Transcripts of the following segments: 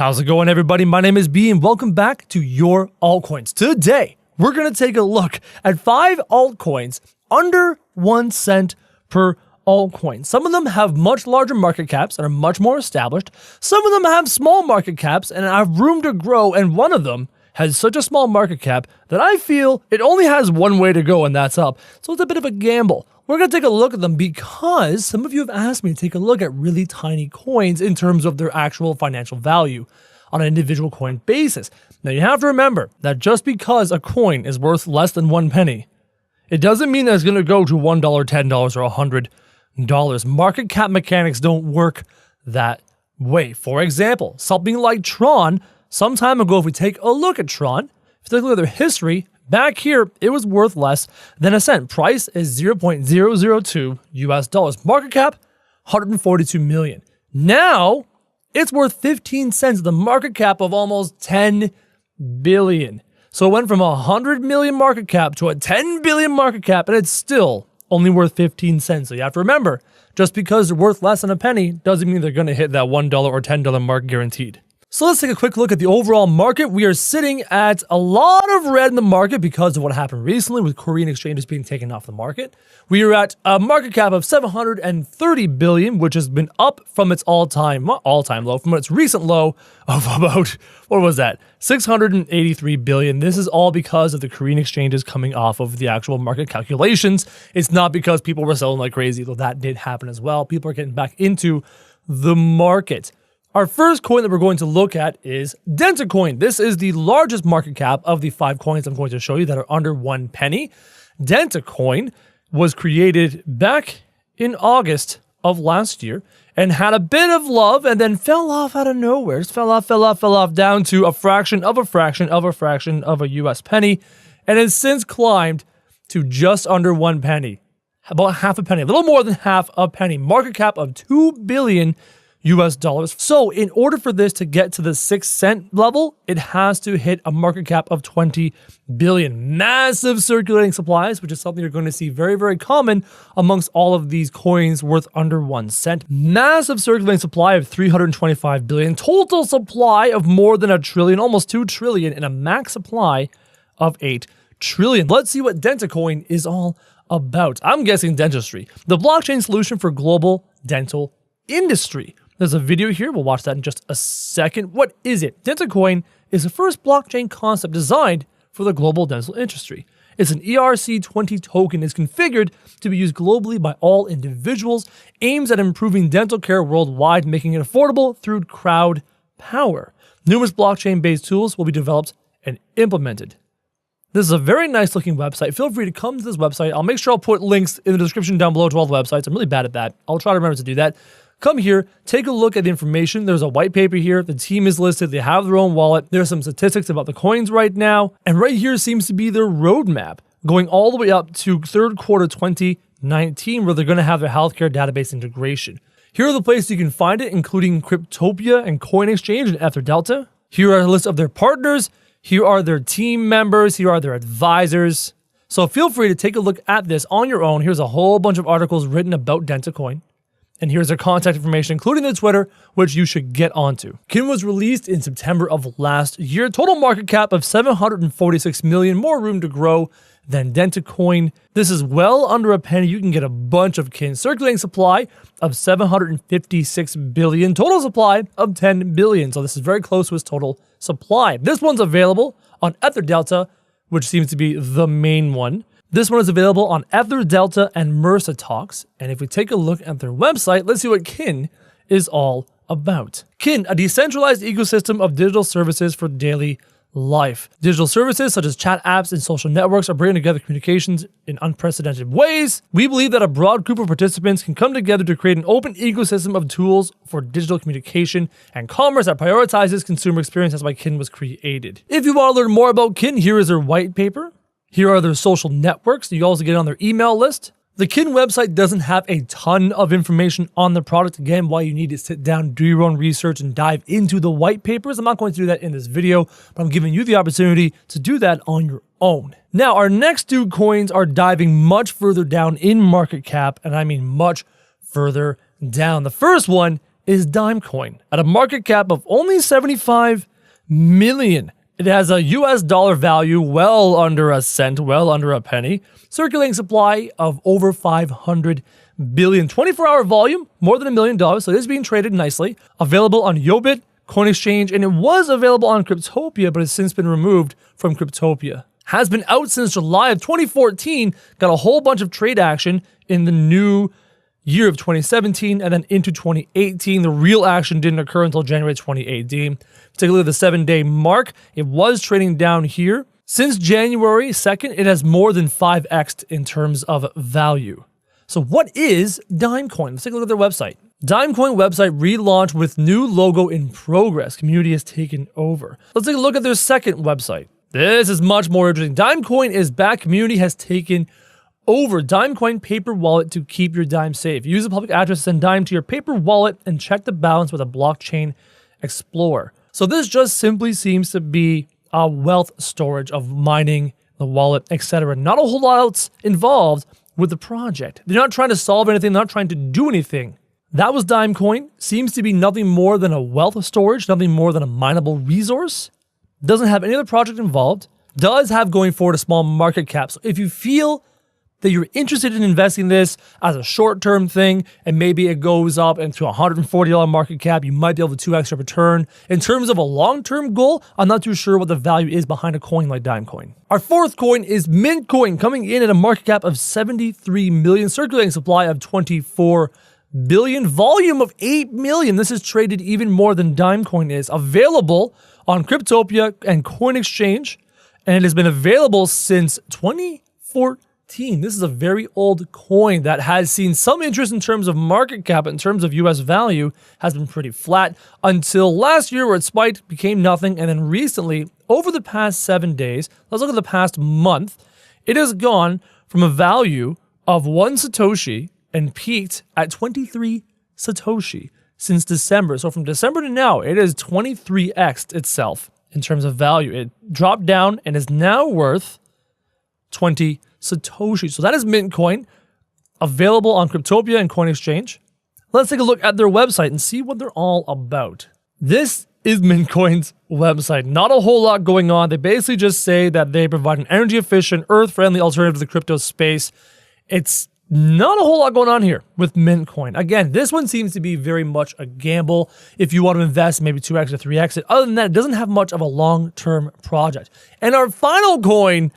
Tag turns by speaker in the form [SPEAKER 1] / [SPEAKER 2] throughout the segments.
[SPEAKER 1] How's it going, everybody? My name is B, and welcome back to your altcoins. Today, we're going to take a look at 5 altcoins under 1 cent per altcoin. Some of them have much larger market caps and are much more established. Some of them have small market caps and have room to grow, and one of them has such a small market cap that I feel it only has one way to go, and that's up. So it's a bit of a gamble. We're going to take a look at them because some of you have asked me to take a look at really tiny coins in terms of their actual financial value on an individual coin basis. Now, you have to remember that just because a coin is worth less than 1 penny, it doesn't mean that it's going to go to $1, $10, or $100. Market cap mechanics don't work that way. For example, something like Tron, some time ago, if we take a look at Tron, if you take a look at their history, back here, it was worth less than a cent. Price is $0.002 US. Market cap, 142 million. Now, it's worth 15 cents, the market cap of almost 10 billion. So it went from a 100 million market cap to a 10 billion market cap, and it's still only worth 15 cents. So you have to remember, just because they're worth less than a penny doesn't mean they're going to hit that $1 or $10 mark guaranteed. So let's take a quick look at the overall market. We are sitting at a lot of red in the market because of what happened recently with Korean exchanges being taken off the market. We are at a market cap of 730 billion, which has been up from its all-time low, from its recent low of about, what was that? 683 billion. This is all because of the Korean exchanges coming off of the actual market calculations. It's not because people were selling like crazy, though that did happen as well. People are getting back into the market. Our first coin that we're going to look at is DentaCoin. This is the largest market cap of the 5 coins I'm going to show you that are under 1 penny. DentaCoin was created back in August of last year and had a bit of love and then fell off out of nowhere. Just fell off down to a fraction of a US penny, and has since climbed to just under 1 penny. About half a penny, a little more than half a penny. Market cap of $2 billion US. So in order for this to get to the 6 cent level, it has to hit a market cap of 20 billion. Massive circulating supplies, which is something you're going to see very, very common amongst all of these coins worth under 1 cent. Massive circulating supply of 325 billion. Total supply of more than 1 trillion, almost 2 trillion, and a max supply of 8 trillion. Let's see what DentaCoin is all about. I'm guessing dentistry. The blockchain solution for global dental industry. There's a video here. We'll watch that in just a second. What is it? DentaCoin is the first blockchain concept designed for the global dental industry. It's an ERC20 token. It's configured to be used globally by all individuals, aims at improving dental care worldwide, making it affordable through crowd power. Numerous blockchain-based tools will be developed and implemented. This is a very nice looking website. Feel free to come to this website. I'll make sure I'll put links in the description down below to all the websites. I'm really bad at that. I'll try to remember to do that. Come here, take a look at the information. There's a white paper here. The team is listed. They have their own wallet. There's some statistics about the coins right now. And right here seems to be their roadmap going all the way up to third quarter 2019, where they're going to have their healthcare database integration. Here are the places you can find it, including Cryptopia and Coin Exchange and EtherDelta. Here are a list of their partners. Here are their team members. Here are their advisors. So feel free to take a look at this on your own. Here's a whole bunch of articles written about DentaCoin. And here's their contact information, including their Twitter, which you should get onto. Kin was released in September of last year. Total market cap of 746 million, more room to grow than DentaCoin. This is well under a penny. You can get a bunch of Kin. Circulating supply of 756 billion. Total supply of 10 billion. So this is very close to its total supply. This one's available on EtherDelta, which seems to be the main one. This one is available on EtherDelta and MersaTalks. And if we take a look at their website, let's see what Kin is all about. Kin, a decentralized ecosystem of digital services for daily life. Digital services such as chat apps and social networks are bringing together communications in unprecedented ways. We believe that a broad group of participants can come together to create an open ecosystem of tools for digital communication and commerce that prioritizes consumer experience. That's why Kin was created. If you want to learn more about Kin, here is their white paper. Here are their social networks. You also get on their email list. The Kin website doesn't have a ton of information on the product. Again, why you need to sit down, do your own research, and dive into the white papers. I'm not going to do that in this video, but I'm giving you the opportunity to do that on your own. Now, our next 2 coins are diving much further down in market cap, and I mean much further down. The first one is Dimecoin at a market cap of only 75 million. It has a US dollar value well under a cent, well under a penny. Circulating supply of over 500 billion. 24-hour volume, more than $1 million, so it is being traded nicely. Available on Yobit, CoinExchange, and it was available on Cryptopia, but has since been removed from Cryptopia. Has been out since July of 2014, got a whole bunch of trade action in the new year of 2017, and then into 2018. The real action didn't occur until January 2018. Take a look at the 7-day mark. It was trading down here. Since January 2nd, it has more than 5x'd in terms of value. So what is Dimecoin? Let's take a look at their website. Dimecoin website relaunched with new logo in progress. Community has taken over. Let's take a look at their second website. This is much more interesting. Dimecoin is back. Community has taken over. Dimecoin paper wallet to keep your dime safe. Use a public address to send dime to your paper wallet and check the balance with a blockchain explorer. So this just simply seems to be a wealth storage of mining, the wallet, etc. Not a whole lot else involved with the project. They're not trying to solve anything. They're not trying to do anything. That was Dimecoin. Seems to be nothing more than a wealth storage, nothing more than a mineable resource. Doesn't have any other project involved. Does have going forward a small market cap. So if you feel that you're interested in investing this as a short-term thing, and maybe it goes up into a $140 market cap, you might be able to 2x your return. In terms of a long-term goal, I'm not too sure what the value is behind a coin like Dimecoin. Our fourth coin is Mintcoin, coming in at a market cap of 73 million, circulating supply of 24 billion, volume of 8 million. This is traded even more than Dimecoin is. Available on Cryptopia and CoinExchange, and it has been available since 2014. This is a very old coin that has seen some interest in terms of market cap, in terms of US value, has been pretty flat until last year where it spiked, became nothing, and then recently, over the past 7 days, let's look at the past month, it has gone from a value of 1 Satoshi and peaked at 23 Satoshi since December. So from December to now, it has 23x'd itself in terms of value. It dropped down and is now worth 20 Satoshi. So that is Mintcoin, available on Cryptopia and CoinExchange. Let's take a look at their website and see what they're all about. This is Mintcoin's website. Not a whole lot going on. They basically just say that they provide an energy efficient, earth-friendly alternative to the crypto space. It's not a whole lot going on here with Mintcoin. Again, this one seems to be very much a gamble. If you want to invest, maybe 2x or 3x it. Other than that, it doesn't have much of a long-term project. And our final coin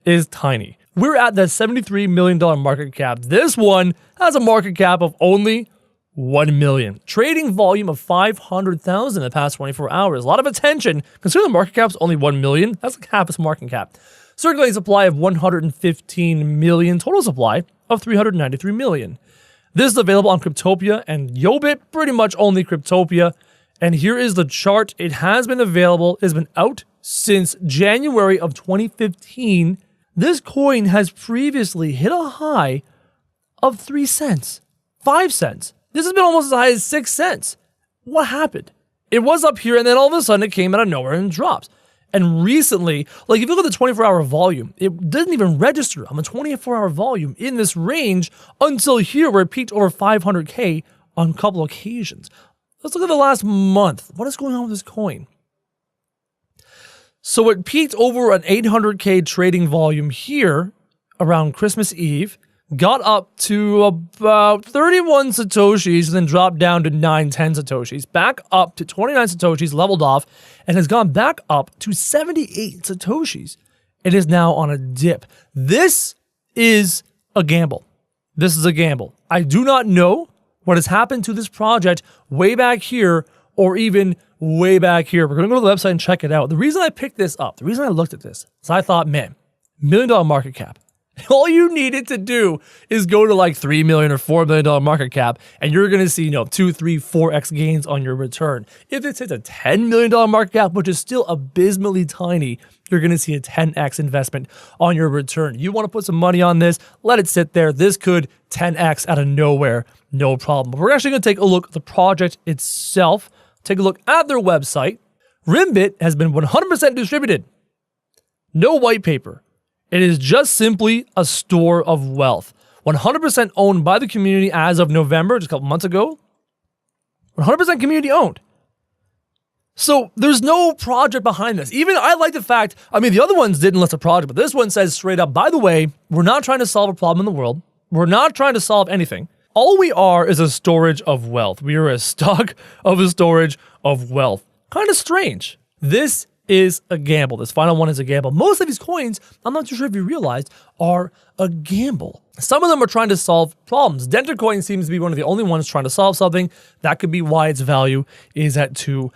[SPEAKER 1] is tiny. We're at the $73 million market cap. This one has a market cap of only 1 million. Trading volume of 500,000 in the past 24 hours. A lot of attention. Considering the market cap's only 1 million, that's like half its market cap. Circulating supply of 115 million. Total supply of 393 million. This is available on Cryptopia and Yobit, pretty much only Cryptopia. And here is the chart. It has been available. It has been out since January of 2015. This coin has previously hit a high of 3 cents, 5 cents. This has been almost as high as 6 cents. What happened? It was up here and then all of a sudden it came out of nowhere and drops. And recently, like if you look at the 24-hour volume, it doesn't even register on the 24-hour volume in this range until here where it peaked over 500K on a couple occasions. Let's look at the last month. What is going on with this coin? So it peaked over an 800K trading volume here around Christmas Eve, got up to about 31 Satoshis, and then dropped down to 9, 10 Satoshis, back up to 29 Satoshis, leveled off, and has gone back up to 78 Satoshis. It is now on a dip. This is a gamble. This is a gamble. I do not know what has happened to this project way back here or even way back here. We're going to go to the website and check it out. The reason I picked this up, the reason I looked at this, is I thought, man, $1 million market cap. All you needed to do is go to like $3 million or $4 million market cap, and you're going to see, 2, 3, 4x gains on your return. If it hits a $10 million market cap, which is still abysmally tiny, you're going to see a 10x investment on your return. You want to put some money on this, let it sit there. This could 10x out of nowhere, no problem. But we're actually going to take a look at the project itself. Take a look at their website. Rimbit has been 100% distributed. No white paper. It is just simply a store of wealth. 100% owned by the community as of November, just a couple months ago. 100% community owned. So there's no project behind this. Even I like the fact, the other ones didn't list a project, but this one says straight up, by the way, we're not trying to solve a problem in the world. We're not trying to solve anything. All we are is a storage of wealth. We are a stock of a storage of wealth. Kind of strange. This is a gamble. This final one is a gamble. Most of these coins, I'm not too sure if you realized, are a gamble. Some of them are trying to solve problems. Dentercoin seems to be one of the only ones trying to solve something. That could be why its value is at $2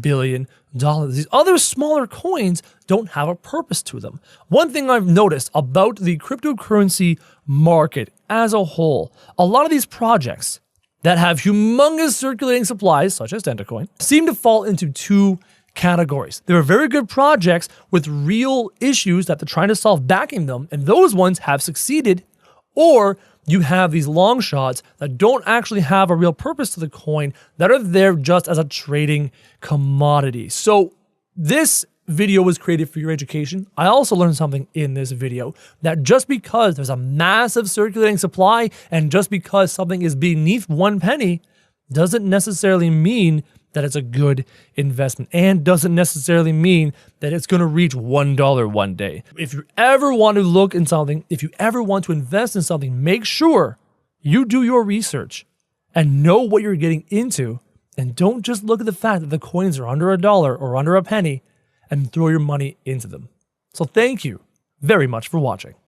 [SPEAKER 1] billion. These other smaller coins don't have a purpose to them. One thing I've noticed about the cryptocurrency market as a whole, a lot of these projects that have humongous circulating supplies, such as Dentercoin, seem to fall into two categories. There are very good projects with real issues that they're trying to solve backing them, and those ones have succeeded. Or you have these long shots that don't actually have a real purpose to the coin, that are there just as a trading commodity. So this video was created for your education. I also learned something in this video, that just because there's a massive circulating supply and just because something is beneath 1 penny doesn't necessarily mean that it's a good investment, and doesn't necessarily mean that it's going to reach $1 one day. If you ever want to look in something, if you ever want to invest in something, make sure you do your research and know what you're getting into, and don't just look at the fact that the coins are under $1 or under a penny and throw your money into them. So thank you very much for watching.